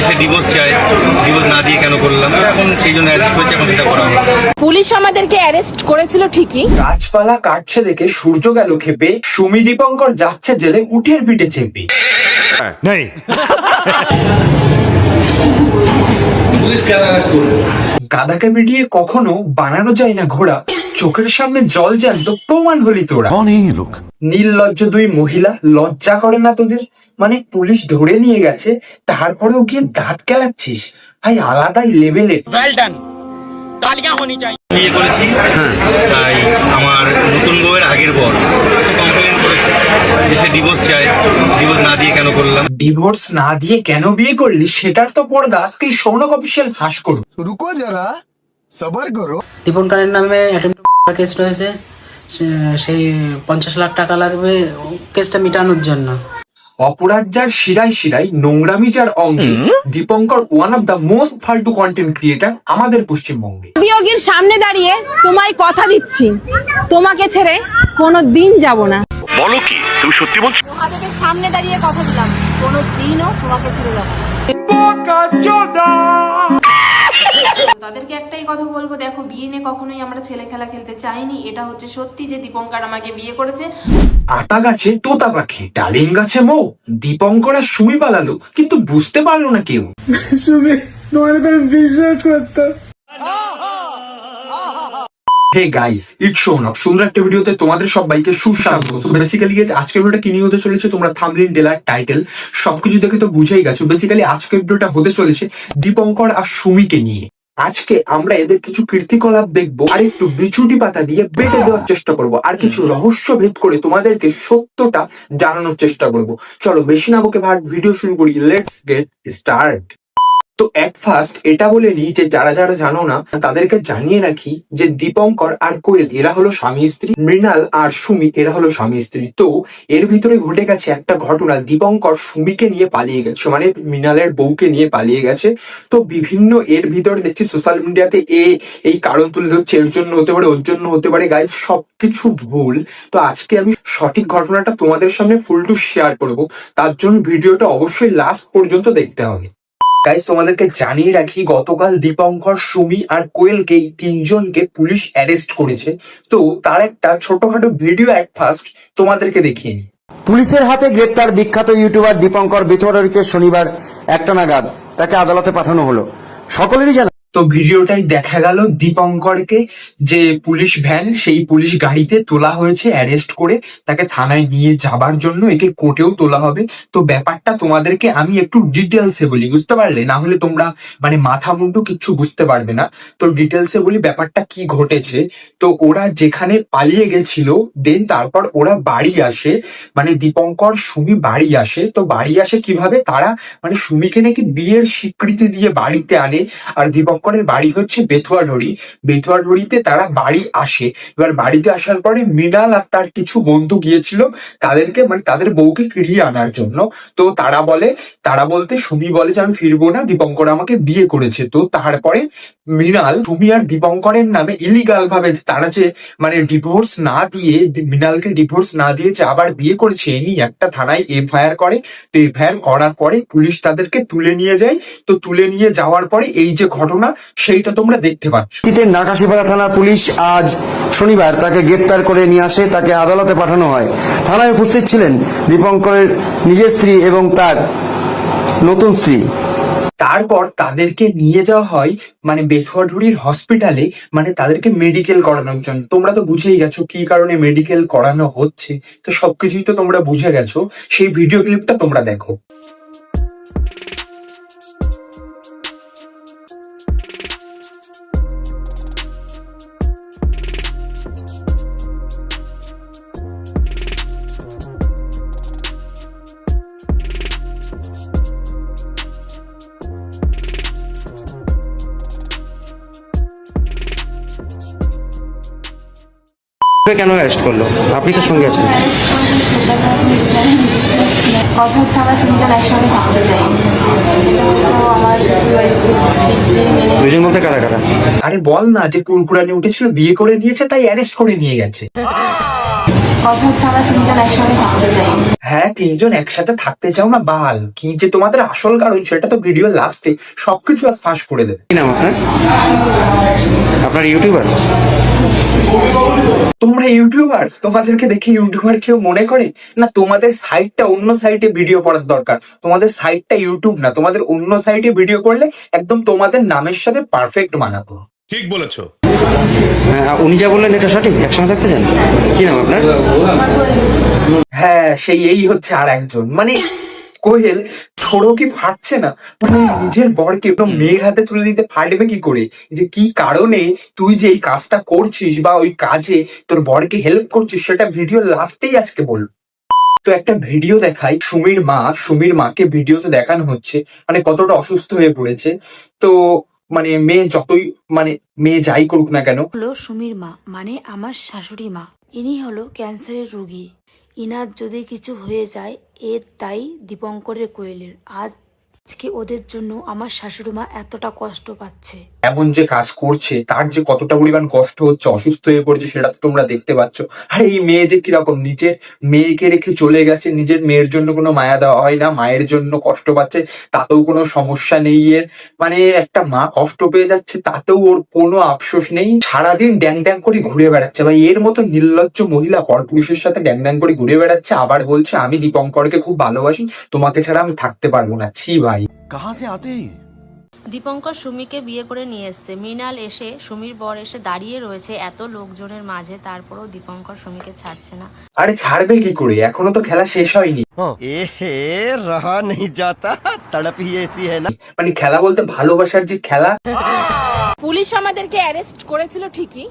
এসে ডিভোর্স চায়, ডিভোর্স না দিয়ে কেন করলাম, এখন সেই জন্য অ্যারেস্ট করেছে, এখন সেটা করা হবে। পুলিশ আমাদেরকে অ্যারেস্ট করেছিল ঠিকই। গাছপালা কাটছে দেখে সূর্য গেল খেপে, সুমি দীপঙ্কর যাচ্ছে জেলে উঠের পিঠে চেপে। গাধাকে পিটিয়ে কখনো বানানো যায় না ঘোড়া, চোখের সামনে জল জ্যান্ত প্রমাণ হলি তোরা। নির্লজ্জ দুই মহিলা, লজ্জা করে না তোদের? মানে পুলিশ ধরে নিয়ে গেছে, তারপরেও গিয়ে দাঁত কেলাচ্ছিস ভাই, আলাদাই লেভেলের। বিয়ে করেছি, তাই আমার নতুন বউয়ের আগের বর কমপ্লেন করেছে, এসে ডিভোর্স চায়, ডিভোর্স না দিয়ে কেন করলাম। ডিভোর্স না দিয়ে কেন বিয়ে করলি সেটার তো পর্দা আজকেই সৌনক অফিসিয়াল ফাঁস করুন। रुको जरा सबर करो। দীপঙ্করের নামে কেস রয়েছে, সেই 50 লাখ টাকা লাগবে কেসটা মিটানোর জন্য। অপরাধ যার শিরায় শিরায়, নোংরামি যার অঙ্গে, Dipankar one of the most ফালতু কন্টেন্ট ক্রিয়েটার আমাদের পশ্চিমবঙ্গে। বিয়োগীর সামনে দাঁড়িয়ে তোমায় কথা দিচ্ছি, তোমাকে ছেড়ে কোনো দিন যাব না। বলো কি তুমি সত্যি বলছো? তোমাদের সামনে দাঁড়িয়ে কথা দিলাম, কোনো দিনও তোমাকে ছেড়ে যাব না। তাদেরকে একটাই কথা বলবো, দেখো বিয়ে নিয়ে কখনোই আমরা ছেলে খেলা খেলতে চাইনি। এটা হচ্ছে সত্যি যে দীপঙ্কর আমাকে বিয়ে করেছে। আটা গাছে তোতা পাখি, ডালিম গাছে মৌ, দীপঙ্কর আর সুমি পালালো কিন্তু বুঝতে পারলো না কেউ। Hey guys, it's Sounak. সুন্দর একটা ভিডিওতে তোমাদের সবাইকে সুস্বাগত। সো বেসিক্যালি আজকের ভিডিওটা কি নিয়ে হতে চলেছে, তোমরা থাম্বনেল, ট্রেলার, টাইটেল সবকিছু দেখে তো বুঝেই গেছো। বেসিক্যালি আজকের ভিডিওটা হতে চলেছে দীপঙ্কর আর সুমিকে নিয়ে। আজকে আমরা এদের কিছু কীর্তিকলাপ দেখবো, আর একটু বিছুটি পাতা দিয়ে বেটে দেওয়ার চেষ্টা করব, আর কিছু রহস্য ভেদ করে তোমাদেরকে সত্যটা জানানোর চেষ্টা করব। চলো বেশি না বকে ভাট ভিডিও শুরু করি, লেটস গেট স্টার্ট। তো এট ফার্স্ট এটা বলে নিই যে যারা যারা জানো না তাদেরকে জানিয়ে রাখি যে দীপঙ্কর আর কোয়েল এরা হলো স্বামী স্ত্রী, মৃণাল আর সুমি এরা হলো স্বামী স্ত্রী। তো এর ভিতরে ঘটে গেছে একটা ঘটনা, দীপঙ্কর সুমিকে নিয়ে পালিয়ে গেছে, মানে মৃণালের বউকে নিয়ে পালিয়ে গেছে। তো বিভিন্ন এর ভিতরে দেখছি সোশ্যাল মিডিয়াতে এই কারণ তুলে ধরছে, এর জন্য হতে পারে, ওর জন্য হতে পারে। গাইজ সবকিছু ভুল। তো আজকে আমি সঠিক ঘটনাটা তোমাদের সামনে ফুল টু শেয়ার করব, তার জন্য ভিডিওটা অবশ্যই লাস্ট পর্যন্ত দেখতে হবে। গাইজ তোমাদেরকে জানিয়ে রাখি, গতকাল দীপঙ্কর, সুমি আর কোয়েলকে, এই তিনজনকে পুলিশ অ্যারেস্ট করেছে। তো তার একটা ছোটখাটো ভিডিও এট ফার্স্ট তোমাদেরকে দেখিয়ে নিই। পুলিশের হাতে গ্রেপ্তার বিখ্যাত ইউটিউবার দীপঙ্কর। বেথুয়াডারিতে শনিবার 1টা নাগাদ তাকে আদালতে পাঠানো হলো। সকলেরই জানা তো ভিডিওটাই দেখা গেল দীপঙ্করকে যে পুলিশ ভ্যান, সেই পুলিশ গাড়িতে তোলা হয়েছে অ্যারেস্ট করে, তাকে থানায় নিয়ে যাবার জন্য, একে কোর্টেও তোলা হবে। তো ব্যাপারটা তোমাদেরকে আমি একটু ডিটেলসে বলি, বুঝতে পারলে? না হলে তোমরা মানে মাথা মুন্ডু কিচ্ছু বুঝতে পারবে না। তো ডিটেলসে বলি ব্যাপারটা কি ঘটেছে। তো ওরা যেখানে পালিয়ে গেছিল, দেন তারপর ওরা বাড়ি আসে, মানে দীপঙ্কর সুমি বাড়ি আসে। তো বাড়ি আসে কিভাবে, তারা মানে সুমিকে নাকি বিয়ের স্বীকৃতি দিয়ে বাড়িতে আনে, আর দীপঙ্করের বাড়ি হচ্ছে বেথুয়াডারি। বেথুয়াডারিতে তারা বাড়ি আসে। এবার বাড়িতে আসার পরে মৃণাল আর তার কিছু বন্ধু গিয়েছিল তাদেরকে, মানে তাদের বউকে ফিরিয়ে আনার জন্য। তো তারা বলতে সুমি বলে যে আমি ফিরবো না, দীপঙ্কর আমাকে বিয়ে করেছে। তো তারপরে মৃণাল সুমি আর দীপঙ্করের নামে ইলিগাল ভাবে তারা যে মানে ডিভোর্স না দিয়ে, মৃণালকে ডিভোর্স না দিয়ে যে আবার বিয়ে করেছে, এ নিয়ে একটা থানায় এফআইআর করে। তো এফআইআর করার পরে পুলিশ তাদেরকে তুলে নিয়ে যায়। তো তুলে নিয়ে যাওয়ার পরে এই যে ঘটনা, সেইটা তোমরা দেখতে পাচ্ছ। নাকাশিপাড়া থানার পুলিশ আজ শনিবার তাকে গ্রেপ্তার করে নিয়ে আসে, তাকে আদালতে পাঠানো হয়। থানায় উপস্থিত ছিলেন দীপঙ্করের নিজের স্ত্রী এবং তার নতুন স্ত্রী। তারপর তাদেরকে নিয়ে যাওয়া হয় মানে বেথুয়াডারির হসপিটালে, মানে তাদেরকে মেডিকেল করানোর জন্য। তোমরা তো বুঝেই গেছো কি কারণে মেডিকেল করানো হচ্ছে, তো সবকিছুই তো তোমরা বুঝে গেছো। সেই ভিডিও ক্লিপটা তোমরা দেখো। কেন অ্যারেস্ট করলো? আপনি তো সঙ্গে আছেন। কথা হচ্ছে আমরা তিনজন একসঙ্গে থাকতে চাই। এটা হলো আমার দুজন বলতে কারা কারা? আরে বল না, যে কুরকুরানি উঠেছিল বিয়ে করে দিয়েছে তাই অ্যারেস্ট করে নিয়ে গেছে। কথা হচ্ছে আমরা তিনজন একসঙ্গে থাকতে চাই। হ্যাঁ, তিনজন একসাথে থাকতে চাও না বাল, কি যে তোমাদের আসল কারণ সেটা তো ভিডিও লাস্টে সবকিছু আজ ফাঁস করে দেবে। কি নাম আপনার? আপনার ইউটিউবার? তোমরা ইউটিউবার? তোমাদেরকে দেখে ইউটিউবার কেউ মনে করে না? তোমাদের সাইটটা অন্য সাইটে ভিডিও করার দরকার। তোমাদের সাইটটা ইউটিউব না, তোমাদের অন্য সাইটে ভিডিও করলে একদম তোমাদের নামের সাথে পারফেক্ট মানাতো। ঠিক বলেছো। উনি যা বললেন এটা সঠিক? একসঙ্গে থাকতে চান? কি নাম আপনার? হ্যাঁ, সেই এই হচ্ছে আর একজন, মানে কোহেল ছোড়ো কি ফাটছে না? মানে নিজের বরকে একদম মেয়ের হাতে তুলে দিতে ফাটবে কি করে? যে কি কারণে তুই যে এই কাজটা করছিস বা ওই কাজে তোর বরকে হেল্প করছিস সেটা ভিডিও লাস্টেই আজকে বলবো। তো একটা ভিডিও দেখাই, সুমির মাকে ভিডিওতে দেখানো হচ্ছে মানে কতটা অসুস্থ হয়ে পড়েছে। তো মানে মেয়ে যতই মানে মেয়ে যাই করুক না কেন, হলো সুমির মা, মানে আমার শাশুড়ি মা। ইনি হলো ক্যান্সারের রোগী। ইনার যদি কিছু হয়ে যায় এর দায়ী দীপঙ্করের কোয়েলের। আজকে ওদের জন্য আমার শাশুড়ি মা এতটা কষ্ট পাচ্ছে। এমন যে কাজ করছে তার যে কতটা পরিমাণ কষ্ট হচ্ছে, অসুস্থ হয়ে পড়ছে সেটা তো তোমরা দেখতে পাচ্ছ। আর এই মেয়ে যে কিরকম নিজের মেয়েকে রেখে চলে গেছে, নিজের মেয়ের জন্য কোনো মায়া দেওয়া হয় না, মায়ের জন্য কষ্ট পাচ্ছে তাতেও কোনো সমস্যা নেই এর। মানে একটা মা কষ্ট পেয়ে যাচ্ছে তাতেও ওর কোনো আফসোস নেই, সারাদিন ড্যাং ড্যাং করে ঘুরে বেড়াচ্ছে। ভাই এর মতো নির্লজ্জ মহিলা পরপুরুষের সাথে ড্যাং ড্যাং করে ঘুরে বেড়াচ্ছে, আবার বলছে আমি দীপঙ্করকে খুব ভালোবাসি, তোমাকে ছাড়া আমি থাকতে পারবো না। ছি ভাই, कहाँ से आते हैं ये? দীপঙ্কর সুমিকে বিয়ে করে নিয়ে এসছে। মৃণাল এসে, সুমির বর এসে দাঁড়িয়ে রয়েছে এত লোকজনের মাঝে, তারপরেও দীপঙ্কর সুমিকে ছাড়ছে না। আরে ছাড়বে কি করে? এখনো তো খেলা শেষ হয়নি। रहा नहीं जाता, तड़प ही ऐसी है ना। মানে খেলা বলতে ভালোবাসার যে খেলা। পুলিশ আমাদেরকে অ্যারেস্ট করেছিল ঠিকই,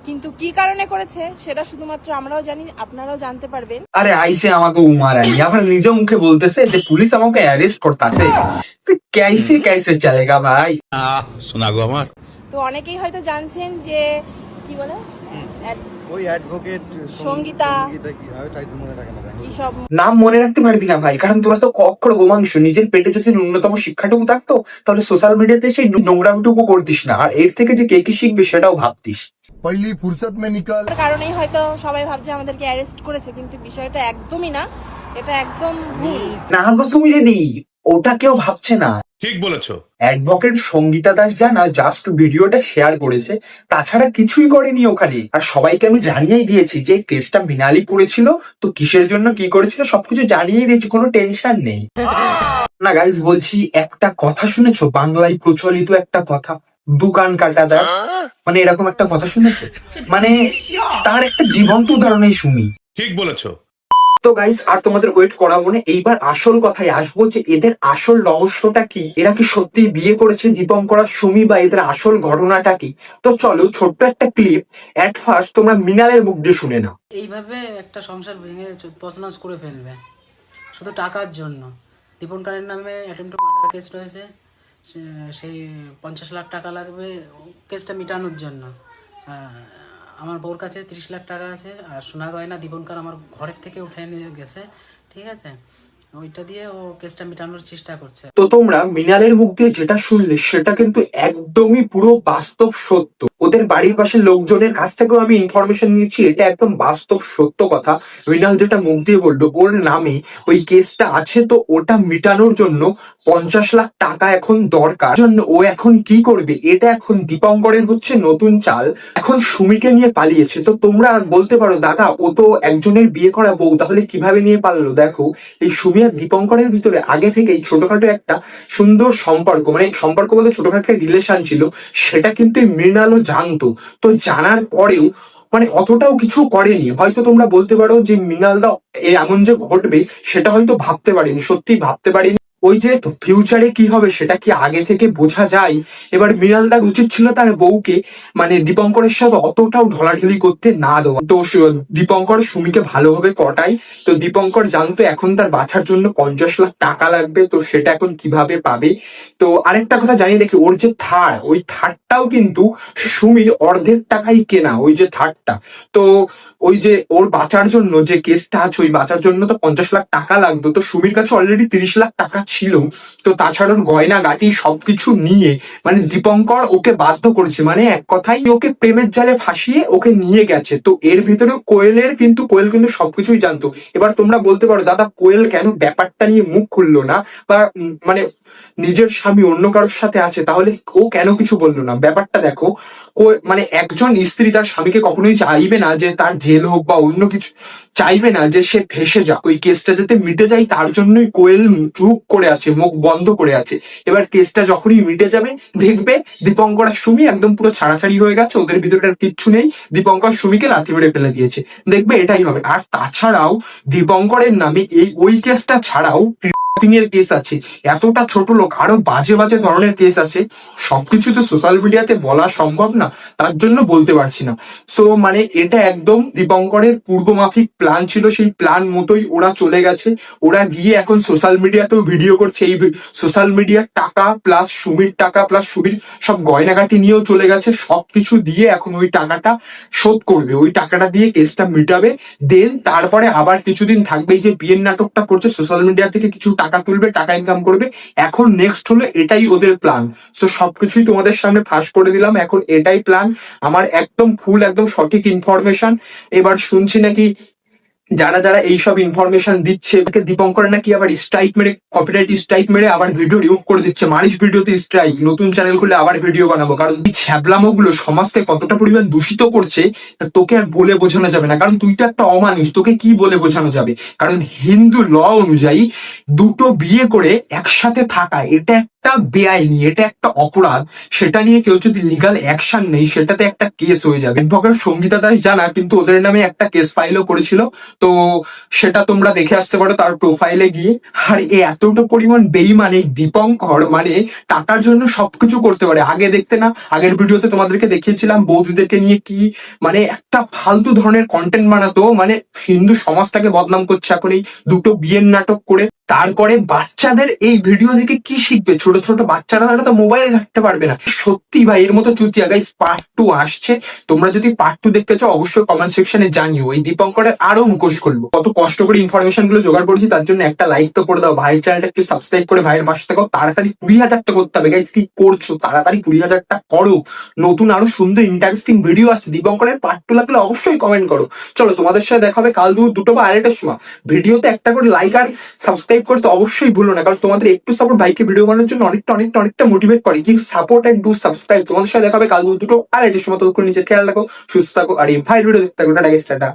কিন্তু কি কারণে করেছে সেটা শুধুমাত্র আমরাও জানি, আপনারাও জানতে পারবেন। আরে আইসে আমাকে উমার আই, আবার নিজ মুখে বলতেছে যে পুলিশ আমাকে অ্যারেস্ট করতেছে। कैसे कैसे चलेगा ভাই? শোনা গো আমার। তো অনেকেই হয়তো জানছেন যে কি বলে ওই অ্যাডভোকেট সঙ্গীতা কি সব নাম মনে রাখতে পারবি না ভাই, কারণ তোরা তো অক্ষর গোমাংস। নিজের পেটে যদি ন্যূনতম শিক্ষাটুকু থাকতো তাহলে সোশ্যাল মিডিয়াতে সেই নোংরামিটুকু করতিস না, আর এর থেকে যে কে কি শিখবে সেটাও ভাবতিস। पहली फुर्सत में निकल। কারণেই হয়তো সবাই ভাবছে আমাদেরকে অ্যারেস্ট করেছে, কিন্তু বিষয়টা একদমই না, এটা একদম ভুল। না গো সুমিরে দি, ওটা কেউ ভাবছে না। ঠিক বলেছো। অ্যাডভোকেট সঙ্গীতা দাস জানা জাস্ট ভিডিওটা শেয়ার করেছে, তাছাড়া কিছুই করেনি ওখানে। আর সবাইকে আমি জানিয়েই দিয়েছি যে কেসটা মৃণালই করেছিল, তো কিসের জন্য কি করেছিল সবকিছু জানিয়ে দিয়েছি, কোনো টেনশন নেই। না গাইস, বলছি একটা কথা শুনেছো? বাংলায় প্রচলিত একটা কথা, দোকান কাটা দাগ, মানে এরকম একটা কথা শুনেছো? মানে তার একটা জীবন্ত উদাহরণই শুনি। ঠিক বলেছো। তো গাইস আর তোমাদের ওয়েট করাবো না, এইবার আসল কথায় আসবো যে এদের আসল রহস্যটা কি, এরা কি সত্যি বিয়ে করেছে দীপঙ্কর আর সুমি, বা এদের আসল ঘটনাটা কি? তো চলো ছোট্ট একটা ক্লিপ এট ফার্স্ট তোমরা মৃণালের মুখ দিয়ে শুনে নাও। এইভাবে একটা সংসার ভেঙে তছনছ করে ফেলবে শুধু টাকার জন্য। দীপঙ্করের নামে অ্যাটেম্প টু মার্ডার কেস রয়েছে, সেই 50 লাখ টাকা লাগবে কেসটা মিটানোর জন্য। আমার বউর কাছে 30 লাখ টাকা আছে, আর সোনা গয়না দীপঙ্কর আমার ঘরের থেকে উঠে নিয়ে গেছে, ঠিক আছে? ওইটা দিয়ে ও কেসটা মিটানোর চেষ্টা করছে। তো তোমরা মৃণালের মুখ দিয়ে যেটা শুনলে সেটা কিন্তু একদমই পুরো বাস্তব সত্য। ওদের বাড়ির পাশে লোকজনের কাছ থেকেও আমি ইনফরমেশন নিয়েছি, এটা একদম বাস্তব সত্য কথা। মৃণাল যেটা মুখ দিয়ে বললো ওর নামে ওই কেসটা আছে, তো ওটা মিটানোর জন্য 50 লাখ টাকা এখন দরকার। জন্য ও এখন কি করবে, এটা এখন দীপঙ্করের হচ্ছে নতুন চাল, এখন সুমিকে নিয়ে পালিয়েছে। তো তোমরা বলতে পারো দাদা ও তো একজনের বিয়ে করা বউ, তাহলে কিভাবে নিয়ে পালালো? দেখো, এই সুমি আর দীপঙ্করের ভিতরে আগে থেকেই ছোটখাটো একটা সুন্দর সম্পর্ক, মানে সম্পর্ক বলতে ছোটখাটো একটা রিলেশন ছিল, সেটা কিন্তু মৃণালও জানতো। তো জানার পরেও মানে অতটাও কিছু করেনি। হয়তো তোমরা বলতে পারো যে মৃণালদা এমন যে ঘটবে সেটা হয়তো ভাবতে পারিনি, সত্যি ভাবতে পারিনি। ওই যে ফিউচারে কি হবে সেটা কি আগে থেকে বোঝা যায়? এবার মৃণালদার উচিত ছিল তার বউকে মানে দীপঙ্করের সাথে অতটাও ঢলাঢলি করতে না দেওয়া। তো দীপঙ্কর সুমিকে ভালোভাবে পটায়। তো দীপঙ্কর জানতো এখন তার বাঁচার জন্য 50 লাখ টাকা লাগবে, তো সেটা এখন কিভাবে পাবে। তো আরেকটা কথা জানিয়ে রেখে, ওর যে থার, ওই থারটাও কিন্তু সুমির অর্ধেক টাকাই কেনা, ওই যে থারটা। তো ওই যে ওর বাঁচার জন্য যে কেসটা আছে, ওই বাঁচার জন্য তো 50 লাখ টাকা লাগতো। তো সুমির কাছে অলরেডি 30 লাখ টাকা ছিল। তো তাছাড়া ওর গয়না গাটি সবকিছু নিয়ে মানে দীপঙ্কর ওকে বাধ্য করেছে, মানে এক কথাই ওকে প্রেমের জালে ফাঁসিয়ে ওকে নিয়ে গেছে। তো এর ভিতরে কোয়েল কিন্তু সবকিছুই জানতো। এবার তোমরা বলতে পারো দাদা কোয়েল কেন ব্যাপারটা নিয়ে মুখ খুললো না, বা মানে নিজের স্বামী অন্য কারোর সাথে আছে তাহলে ও কেন কিছু বললো না। ব্যাপারটা দেখো, মানে একজন স্ত্রী তার স্বামীকে কখনোই চাইবে না যে তার জেল হোক বা অন্য কিছু, চাইবে না যে সে ভেসে যাক। ওই কেসটা যাতে মিটে যায় তার জন্যই কোয়েল চুপ করে আছে, মুখ বন্ধ করে আছে। এবার কেসটা যখনই মিটে যাবে দেখবে দীপঙ্কর আর সুমি একদম পুরো ছাড়াছাড়ি হয়ে গেছে, ওদের ভিতরে আর কিচ্ছু নেই, দীপঙ্কর সুমিকে লাথি মেরে ফেলে দিয়েছে, দেখবে এটাই হবে। আর তাছাড়াও দীপঙ্করের নামে ওই কেসটা ছাড়াও এর কেস আছে, এতটা ছোট লোক আরো বাজে বাজে ধরনের কেস আছে, সবকিছু তো সোশ্যাল মিডিয়াতে বলা সম্ভব না, তার জন্য বলতে পারছি না। সো মানে এটা একদম দীপঙ্করের পূর্বমাফিক প্ল্যান ছিল, সেই প্ল্যান মতোই ওরা চলে গেছে। ওরা গিয়ে এখন সোশ্যাল মিডিয়াতেও ভিডিও করছে, এই সোশ্যাল মিডিয়ার টাকা প্লাস সুমির টাকা প্লাস সুমির সব গয়নাগাটি নিয়েও চলে গেছে, সবকিছু দিয়ে এখন ওই টাকাটা শোধ করবে, ওই টাকাটা দিয়ে কেসটা মিটাবে। দেন তারপরে আবার কিছুদিন থাকবে, এই যে বিয়ের নাটকটা করছে সোশ্যাল মিডিয়া থেকে কিছু টাকা তুলবে, টাকা ইনকাম করবে। এখন নেক্সট হলো এটাই ওদের প্ল্যান। সো সবকিছুই তোমাদের সামনে ফাঁস করে দিলাম, এখন এটাই প্ল্যান আমার, একদম ফুল একদম সঠিক ইনফরমেশন। এবার শুনছি নাকি যারা যারা এইসব ইনফরমেশন দিচ্ছে দীপঙ্কর নাকি আবার স্ট্রাইক মেরে, কপিরাইট স্ট্রাইক মেরে আবার ভিডিও রিমুভ করে দিচ্ছে, মারিস ভিডিওতে স্ট্রাইক, নতুন চ্যানেল খুলে আবার ভিডিও বানাবো। কারণ এই ছ্যাবলামো গুলো সমাজকে কতটা পরিমাণ দূষিত করছে তোকে আর বলে বোঝানো যাবে না, কারণ তুই তো একটা অমানুষ, তোকে কি বলে বোঝানো যাবে। কারণ হিন্দু ল অনুযায়ী দুটো বিয়ে করে একসাথে থাকা এটা একটা বেআইনি, এটা একটা অপরাধ। সেটা নিয়ে কেউ যদি লিগাল অ্যাকশন নেই সেটাতে একটা কেস হয়ে যাবে। অ্যাডভোকেট সঙ্গীতা দাস জানা কিন্তু ওদের নামে একটা কেস ফাইলও করেছিল, তো সেটা তোমরা দেখে আসতে পারো তার প্রোফাইলে গিয়ে। আর এতটা পরিমাণ বেইমান এই দীপঙ্কর, মানে টাকার জন্য সবকিছু করতে পারে। আগে দেখতে না, আগের ভিডিওতে তোমাদেরকে দেখিয়েছিলাম বৌদিদেরকে নিয়ে কি মানে একটা ফালতু ধরনের কন্টেন্ট বানাতো, মানে হিন্দু সমাজটাকে বদনাম করছে এখন এই দুটো বিয়ের নাটক করে। তারপরে বাচ্চাদের এই ভিডিও থেকে কি শিখবে, ছোট ছোট বাচ্চারা তো মোবাইল ঘাঁটতে পারবে না। সত্যি ভাই এর মতো চুতিয়া। গাইস পার্ট 2 আসছে, তোমরা যদি পার্ট 2 দেখতে চাও অবশ্যই কমেন্ট সেকশনে জানিও। এই দীপঙ্করের আরো মুখোশ করবো, কত কষ্ট করে ইনফরমেশন গুলো জোগাড় করেছি, তার জন্য একটা লাইক তো করে দাও, ভাই চ্যানেলটা একটু সাবস্ক্রাইব করে ভাইয়ের পাশে থাকো। তাড়াতাড়ি 20,000টা করতে হবে গাইস, কি করছো তাড়াতাড়ি 20,000টা করো। নতুন আরো সুন্দর ইন্টারেস্টিং ভিডিও আসছে, দীপঙ্করের পার্ট 2 লাগলে অবশ্যই কমেন্ট করো। চলো তোমাদের সাথে দেখা হবে কাল দুটো বা আড়াইটার সময়। ভিডিওতে একটা করে লাইক আর সাবস্ক্রাইব করতে অবশ্যই ভুলো না, কারণ তোমাদের একটু সাপোর্ট ভাইকে ভিডিও বানানোর জন্য অনেকটা মোটিভেট করে। কি সাপোর্ট এন্ড ডু সাবস্ক্রাইব। তোমাদের সাথে দেখা হবে কাল দুটো আড়াইটার সময়। ততক্ষণ নিজের খেয়াল রাখো, সুস্থ থাকো, আর এই ভাই ভিডিও দেখতে থাকো। টাটা।